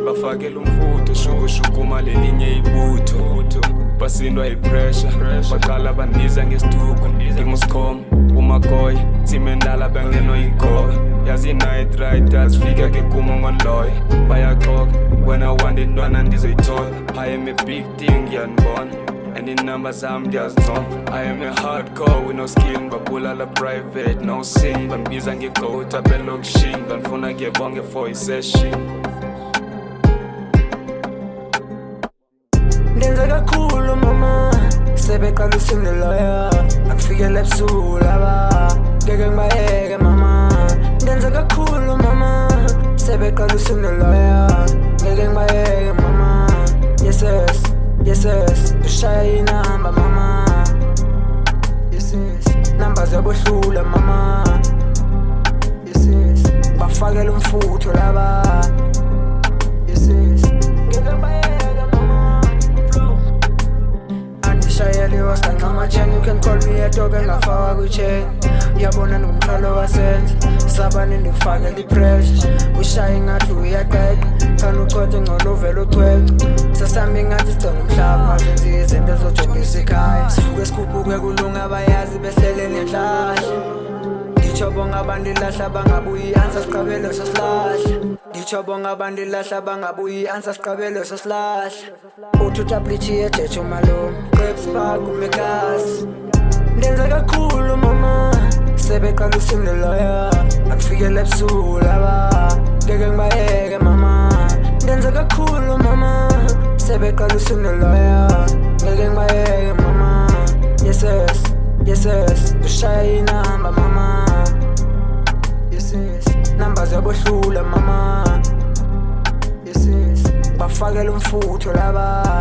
Bafakela umfutho shukushukuma lelinye ibutho basindwa ipressure baqala bandiza ngesituko ngimusikhoma umagoy simendala bangeno igoba yazi night riders fika ke kuma ngoloy bayaxoka wena wanda intwana ndizoyithola I am a big thing yanibona and in numbers I'm just on I am a hardcore with no skin babulala private no sing bambiza ngegoat abelokishini banifuna ngebonge for i-session ndenza kakhulu mama sebeqala usingeloya angifikele ebusuku laba ngeke ngibayeke mama ndenza kakhulu mama sebeqala usingeloya ngeke ngibayeke mama yes yes yes yes ushaya inamba mama yes yes namba zabohlula mama yes yes bafakela umfutho laba yes yes ngeke ngibayeke Shayeli was like mama chain, you can call me a dog and I fuck with chain. Yabona nomthwalo wasenza sabani ndifakela ipressure ushaying ngathi uyaqeqa thana uqothe ngcono uvela ucweca sasambi ngathi sithonga umhlaba mazenzi izinto ezojongisa ikhaya sifuke sikhuphuke kulunga abayazi behlele nenhlahla ngitsho bonga abantu ilahla bangabuyi i-answer siqabele sosilahla ngitsho bonga abantu ilahla bangabuyi i-answer siqabele sosilahla uthutha blichi ejeje umalume qepspark umekasi ndenza kakhulu mama sebeqala usingeloya angifikele ebusuku laba ngeke ngibayeke mama ndenza kakhulu mama sebeqala usingeloya ngeke ngibayeke mama yes yes yes yes ushaya inamba mama yes yes namba zabohlula mama yes yes bafakela umfutho laba